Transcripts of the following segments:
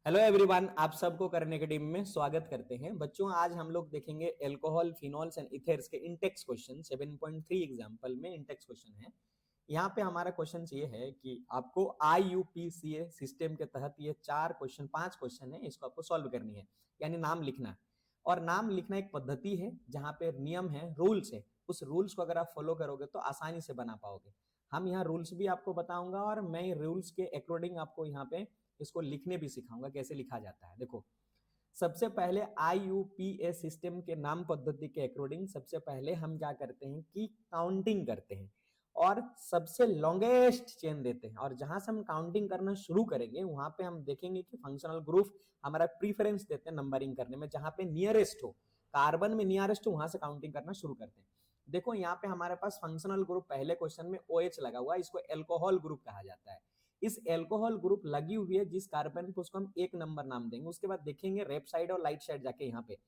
Hello everyone, आप सबको करने के टीम में स्वागत करते हैं। बच्चों, आज हम लोग देखेंगे एल्कोहल, फिनॉल्स एंड इथेर्स के इंटेक्स क्वेश्चन 7.3 एग्जाम्पल में इंटेक्स क्वेश्चन है। यहाँ पे हमारा क्वेश्चन ये है कि आपको IUPAC सिस्टम के तहत ये पांच क्वेश्चन है, इसको आपको सॉल्व करनी है, यानी नाम लिखना है। और नाम लिखना एक पद्धति है जहां पे नियम है, रूल्स है। उस रूल्स को अगर आप फॉलो करोगे तो आसानी से बना पाओगे। हम यहाँ रूल्स भी आपको बताऊंगा और मैं रूल्स के अकॉर्डिंग आपको यहाँ पे इसको लिखने भी सिखाऊंगा, कैसे लिखा जाता है। देखो, सबसे पहले IUPAC सिस्टम के नाम पद्धति के अकॉर्डिंग सबसे पहले हम क्या करते हैं कि काउंटिंग करते हैं और सबसे लॉन्गेस्ट चेन देते हैं। और जहां से हम काउंटिंग करना शुरू करेंगे वहां पे हम देखेंगे कि फंक्शनल ग्रुप हमारा प्रीफरेंस देते हैं नंबरिंग करने में, जहां पे नियरेस्ट हो, कार्बन में नियरेस्ट हो, वहां से काउंटिंग करना शुरू करते हैं। देखो, यहाँ पे हमारे पास फंक्शनल ग्रुप पहले क्वेश्चन में OH लगा हुआ है, इसको एल्कोहल ग्रुप कहा जाता है। इस एल्कोहल ग्रुप लगी हुई है जिस कार्बन पे, उसको हम एक नंबर नाम देंगे। उसके बाद देखेंगे लेफ्ट साइड और राइट साइड जाके, यहाँ पे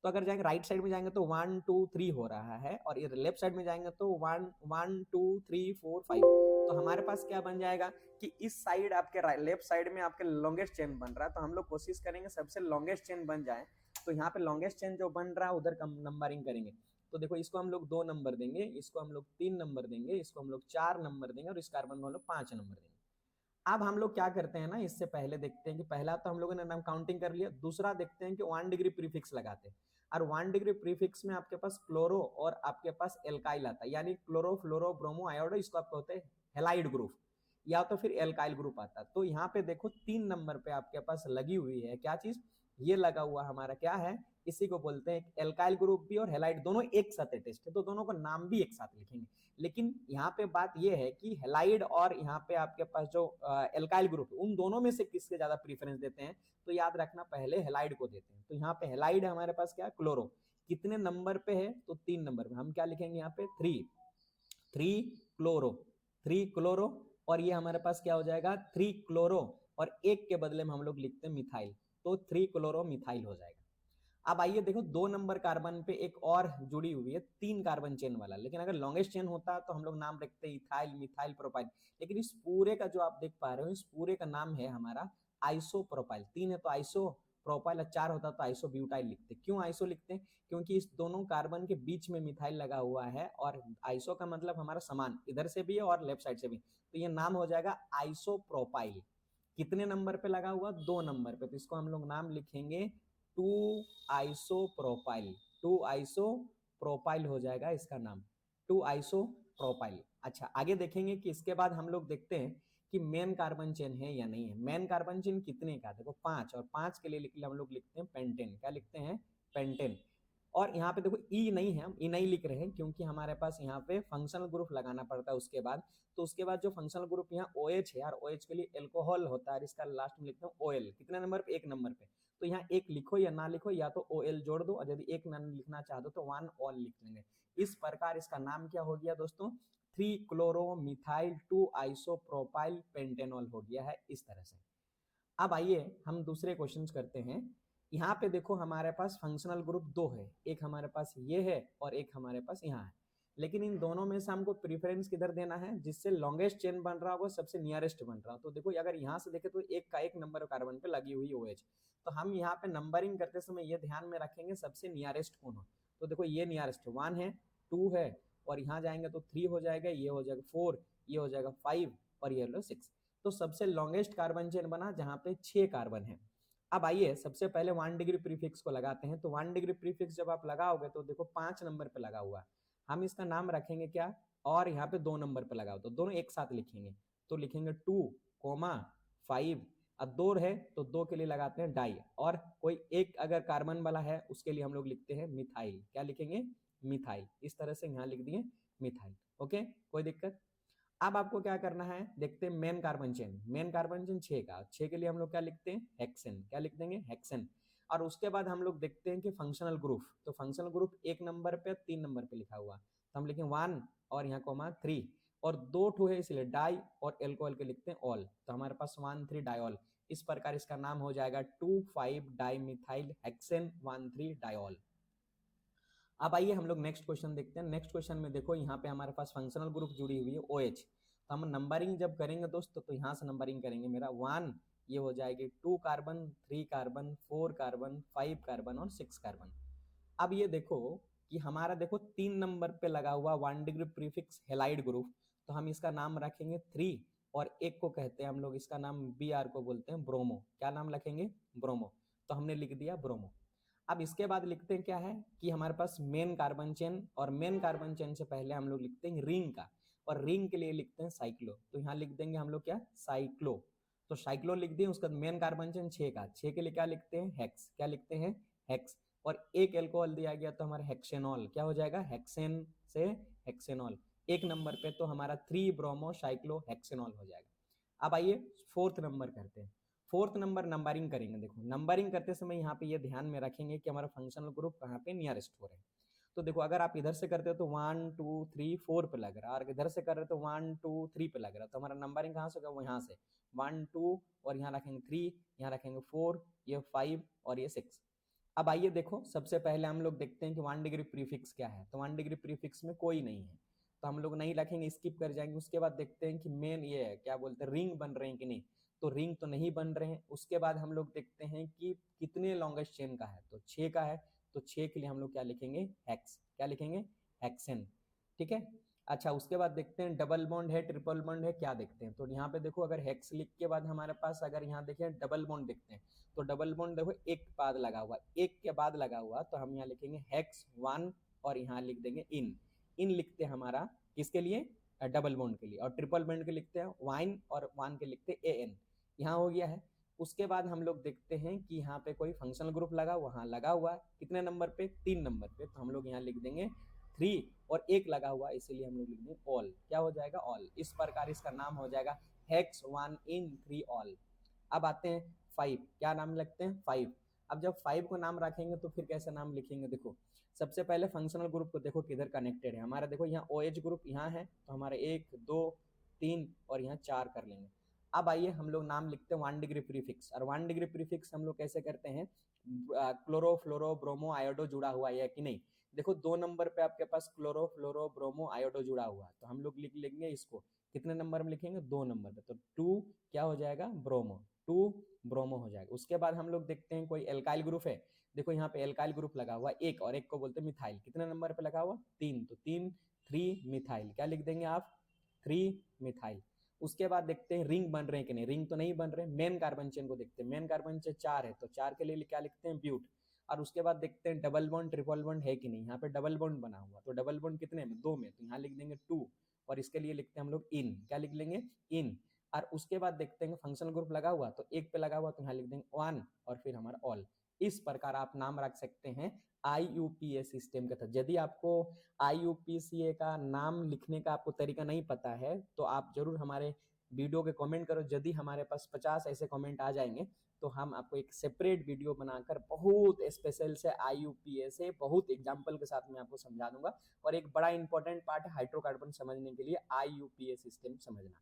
तो अगर जाएंगे राइट साइड में जाएंगे तो 1 2 3 हो रहा है, और ये लेफ्ट साइड में जाएंगे तो 1 1 2 3 4 5। तो हमारे पास क्या बन जाएगा कि इस साइड आपके लेफ्ट साइड में आपके लॉन्गेस्ट चेन बन रहा है, तो हम लोग कोशिश करेंगे सबसे लॉन्गेस्ट चेन बन जाए। तो यहाँ पे लॉन्गेस्ट चेन जो बन रहा है उधर कम नंबरिंग करेंगे। तो देखो, इसको हम लोग 2 नंबर देंगे, इसको हम लोग 3 नंबर देंगे, इसको हम लोग 4 नंबर देंगे, और इस कार्बन को हम लोग 5 नंबर देंगे। अब हम लोग क्या करते हैं ना, इससे पहले देखते हैं कि पहला तो हम लोगों ने नाम काउंटिंग कर लिया, दूसरा देखते हैं कि 1 डिग्री प्रीफिक्स लगाते हैं। और 1 डिग्री प्रीफिक्स में आपके पास क्लोरो और आपके पास एल्काइल आता है, यानी क्लोरो फ्लोरो ब्रोमो आयोडो, इसको आप कहते हैं हेलाइड ग्रुप, या तो फिर एल्काइल ग्रुप आता है। तो यहाँ पे देखो 3 नंबर पे आपके पास लगी हुई है क्या चीज, ये लगा हुआ हमारा क्या है, इसी को बोलते हैं एल्काइल ग्रुप भी और हेलाइड दोनों एक साथ अटेस्ट है, तो दोनों का नाम भी एक साथ लिखेंगे। लेकिन यहाँ पे बात ये है कि हेलाइड और यहाँ पे आपके पास जो एल्काइल ग्रुप है, उन दोनों में से किसके ज्यादा प्रीफरेंस देते हैं, तो याद रखना पहले हेलाइड को देते हैं। तो यहाँ पे हेलाइड हमारे पास क्या है, क्लोरो, कितने नंबर पे है, तो 3 नंबर पे। हम क्या लिखेंगे यहाँ पे, 3 3 क्लोरो, 3 क्लोरो। और ये हमारे पास क्या हो जाएगा, 3 क्लोरो, और एक के बदले में हम लोग लिखते हैं मिथाइल, तो 3 क्लोरो मिथाइल हो जाएगा। अब आइए देखो, 2 नंबर कार्बन पे एक और जुड़ी हुई है 3 कार्बन चेन वाला, लेकिन अगर लॉन्गेस्ट चेन होता तो हम लोग नाम रखते हैं इथाइल मिथाइल प्रोपाइल। लेकिन इस पूरे का जो आप देख पा रहे हो, इस पूरे का नाम है हमारा आइसो प्रोपाइल। 3 है तो आइसो प्रोपाइल, 4 होता तो आइसो ब्यूटाइल लिखते। क्यों आइसो लिखते हैं, क्योंकि इस दोनों कार्बन के बीच में मिथाइल लगा हुआ है, और आइसो का मतलब हमारा समान, इधर से भी है और लेफ्ट साइड से भी, तो ये नाम हो जाएगा आइसो प्रोपाइल। कितने नंबर पे लगा हुआ, 2 नंबर पे, तो इसको हम लोग नाम लिखेंगे 2 आइसोप्रोपाइल। 2 आइसोप्रोपाइल हो जाएगा इसका नाम, 2 आइसोप्रोपाइल। अच्छा, आगे देखेंगे कि इसके बाद हम लोग देखते हैं कि मेन कार्बन चेन है या नहीं है। मेन कार्बन चेन कितने का, देखो 5, और 5 के लिए हम लोग लिखते हैं पेंटेन। क्या लिखते हैं, पेंटेन। और यहाँ पे देखो ई नहीं है, हम ई नहीं लिख रहे हैं क्योंकि हमारे पास यहाँ पे फंक्शनल ग्रुप लगाना पड़ता है उसके बाद। तो उसके बाद जो फंक्शनल ग्रुप यहाँ OH है, और OH के लिए एल्कोहल होता है, इसका लास्ट में लिखते हैं OL। कितने नंबर पे, 1 नंबर पे। तो यहाँ एक लिखो या ना लिखो, या तो OL जोड़ दो, और यदि एक ना लिखना चाहते हो तो 1 OL लिख लेंगे। इस प्रकार इसका नाम क्या हो गया दोस्तों, 3 क्लोरोमिथाइल 2 आइसोप्रोपाइल पेंटेनॉल हो गया है, इस तरह से। अब आइए हम दूसरे क्वेश्चन करते हैं। यहाँ पे देखो हमारे पास फंक्शनल ग्रुप 2 है, एक हमारे पास ये है और एक हमारे पास यहाँ है। लेकिन इन दोनों में से हमको प्रीफरेंस किधर देना है, जिससे लॉन्गेस्ट चेन बन रहा होगा सबसे नियरेस्ट बन रहा हो। तो देखो, अगर यहाँ से देखे तो एक का 1 नंबर कार्बन पे लगी हुई OH, तो हम यहाँ पे नंबरिंग करते समय ये ध्यान में रखेंगे सबसे नियरेस्ट कौन हो। तो देखो, ये नियरेस्ट 1 है, 2 है, और यहाँ जाएंगे तो 3 हो जाएगा, ये हो जाएगा 4, ये हो जाएगा 5, और ये लो 6। तो सबसे लॉन्गेस्ट कार्बन चेन बना जहां पे 6 कार्बन है। अब आइए सबसे पहले 1 डिग्री प्रीफिक्स को लगाते हैं। तो 1 डिग्री प्रीफिक्स जब आप लगाओगे तो देखो 5 नंबर पे लगा हुआ है, हम इसका नाम रखेंगे क्या, और यहाँ पे 2 नंबर पे लगाओ, तो दोनों एक साथ लिखेंगे। तो लिखेंगे 2, 5, अब 2 है तो 2 के लिए लगाते हैं डाई, और कोई एक अगर कार्बन वाला है उसके लिए हम लोग लिखते हैं मिथाइल। क्या लिखेंगे, मिथाइल। इस तरह से यहाँ लिख दिए मिथाइल। ओके, कोई दिक्कत। अब आपको क्या करना है, देखते हैं main carbon chain. Main carbon chain 6 का, 6 के लिए हम लोग क्या लिखते हैं, हेक्सेन। क्या लिख देंगे, हेक्सेन। और उसके बाद हम लोग देखते हैं कि फंक्शनल ग्रुप, तो फंक्शनल ग्रुप 1 नंबर पे 3 नंबर पे लिखा हुआ, तो हम लिखेंगे 1 और यहाँ कोमा 3, और 2 ठो है इसलिए डाई और एल्कोहल के लिखते हैं ऑल, तो हमारे पास 1 3 डायॉल। इस प्रकार इसका नाम हो जाएगा 2 5 डाई मिथाइल हेक्सेन 1 3 डायॉल। अब आइए हम लोग नेक्स्ट क्वेश्चन देखते हैं। नेक्स्ट क्वेश्चन में देखो, यहाँ पे हमारे पास फंक्शनल ग्रुप जुड़ी हुई है OH। तो हम नंबरिंग जब करेंगे दोस्तों, तो यहाँ से नंबरिंग करेंगे, मेरा 1 ये हो जाएगी 2 कार्बन, 3 कार्बन, 4 कार्बन, 5 कार्बन और 6 कार्बन। अब ये देखो कि हमारा देखो 3 नंबर पे लगा हुआ 1 डिग्री प्रीफिक्स हेलाइड ग्रुप, तो हम इसका नाम रखेंगे 3 और एक को कहते हैं हम लोग, इसका नाम Br को बोलते हैं ब्रोमो। क्या नाम रखेंगे? ब्रोमो। तो हमने लिख दिया ब्रोमो। अब इसके बाद लिखते हैं क्या है कि हमारे पास मेन कार्बन चेन, और मेन कार्बन चेन से पहले हम लोग लिखते हैं रिंग का, और रिंग के लिए लिखते हैं साइक्लो। तो यहाँ लिख देंगे हम लोग क्या? साइक्लो। तो साइक्लो लिख दिए। उसका मेन कार्बन चेन 6 का, 6 के लिए क्या लिखते हैं? हेक्स। क्या लिखते हैं? हेक्स। और एक एल्कोहल दिया गया तो हमारा हेक्सेनॉल। क्या हो जाएगा? हेक्सेन से हेक्सेनॉल। एक नंबर पे तो हमारा 3 ब्रोमो साइक्लो हेक्सेनॉल हो जाएगा। अब आइए फोर्थ नंबर करते हैं। फोर्थ नंबर नंबरिंग करेंगे। देखो नंबरिंग करते समय यहाँ पे ये ध्यान में रखेंगे कि हमारा फंक्शनल ग्रुप कहाँ पे नियरेस्ट हो रहे हैं। तो देखो अगर आप इधर से करते हो तो 1 2 3 4 पे लग रहा है, और इधर से कर रहे हो तो 1 2 3 पे लग रहा है। तो हमारा नंबरिंग कहाँ से होगा? वो यहाँ से 1 2, और यहाँ रखेंगे 3, यहाँ रखेंगे 4, ये 5 और ये 6। अब आइए देखो, सबसे पहले हम लोग देखते हैं कि 1 डिग्री प्रीफिक्स क्या है। तो 1 डिग्री प्रीफिक्स में कोई नहीं है, तो हम लोग नहीं रखेंगे, स्किप कर जाएंगे। उसके बाद देखते हैं कि मेन ये है, क्या बोलते हैं, रिंग बन रहे हैं कि नहीं। तो रिंग तो नहीं बन रहे हैं। उसके बाद हम लोग देखते हैं कि कितने लॉन्गेस्ट चेन का है, तो 6 का है। तो 6 के लिए हम लोग क्या लिखेंगे? हेक्स। क्या लिखेंगे? हेक्सेन। ठीक है। अच्छा, उसके बाद देखते हैं डबल बॉन्ड है, ट्रिपल बॉन्ड है, क्या देखते हैं। तो यहाँ पे देखो, अगर हेक्स लिख के बाद हमारे पास अगर यहाँ देखें डबल बॉन्ड देखते हैं, तो डबल बॉन्ड देखो एक बाद लगा हुआ, एक के बाद लगा हुआ, तो हम यहाँ लिखेंगे हेक्स 1 और यहाँ लिख देंगे इन। इन लिखते हैं हमारा किसके लिए? डबल बॉन्ड के लिए। और ट्रिपल बॉन्ड के लिखते हैं वाइन, और वन के लिखते हैं एन। यहाँ हो गया है। उसके बाद हम लोग देखते हैं कि यहाँ पे कोई फंक्शनल ग्रुप लगा, वहाँ लगा हुआ है कितने नंबर पे? 3 नंबर पे। तो हम लोग यहाँ लिख देंगे 3, और एक लगा हुआ है इसीलिए हम लोग लिख देंगे ऑल। क्या हो जाएगा? ऑल। इस प्रकार इसका नाम हो जाएगा हेक्स 1 इन 3 ऑल। अब आते हैं 5। क्या नाम लगते हैं? 5। अब जब 5 को नाम रखेंगे तो फिर कैसे नाम लिखेंगे? देखो सबसे पहले फंक्शनल ग्रुप को देखो किधर कनेक्टेड है हमारा। देखो यहाँ OH ग्रुप यहाँ है, तो हमारे 1 2 3 और यहाँ 4 कर लेंगे। अब आइए हम लोग नाम लिखते हैं 1 डिग्री प्रीफिक्स। और 1 डिग्री प्रीफिक्स हम लोग कैसे करते हैं? क्लोरो फ्लोरो ब्रोमो आयोडो जुड़ा हुआ है कि नहीं। देखो 2 नंबर पे आपके पास क्लोरो फ्लोरो ब्रोमो आयोडो जुड़ा हुआ है, तो हम लोग लिख लेंगे इसको। कितने नंबर में लिखेंगे? 2 नंबर पे। तो 2 क्या हो जाएगा? ब्रोमो। 2 ब्रोमो हो जाएगा। उसके बाद हम लोग देखते हैं कोई एल्काइल ग्रुप है। देखो यहाँ पे एल्काइल ग्रुप लगा हुआ एक, और एक को बोलते हैं मिथाइल। कितने नंबर पे लगा हुआ? 3। तो 3 3 मिथाइल। क्या लिख देंगे आप? 3 मिथाइल। उसके बाद देखते हैं रिंग बन रहे हैं कि नहीं। रिंग तो नहीं बन रहे। मेन कार्बन चेन को देखते हैं। मेन कार्बन चेन 4 है, तो 4 के लिए क्या लिखते हैं? ब्यूट। और उसके बाद देखते हैं डबल बॉन्ड ट्रिपल बॉन्ड है कि नहीं। यहाँ पे डबल बॉन्ड बना हुआ, तो डबल बॉन्ड कितने में? 2 में। तो यहाँ लिख देंगे 2, और इसके लिए लिखते हैं हम लोग इन। क्या लिख लेंगे? इन। और उसके बाद देखते हैं फंक्शनल ग्रुप लगा हुआ, तो एक पे लगा हुआ, तो यहाँ लिख देंगे 1 और फिर हमारा ऑल। इस प्रकार आप नाम रख सकते हैं IUPAC सिस्टम के तहत। यदि आपको IUPAC का नाम लिखने का आपको तरीका नहीं पता है, तो आप जरूर हमारे वीडियो के कमेंट करो। यदि हमारे पास 50 ऐसे कमेंट आ जाएंगे, तो हम आपको एक सेपरेट वीडियो बनाकर बहुत स्पेशल से IUPAC से बहुत एग्जाम्पल के साथ में आपको समझा दूंगा। और एक बड़ा इंपॉर्टेंट पार्ट है हाइड्रोकार्बन समझने के लिए IUPAC सिस्टम समझना।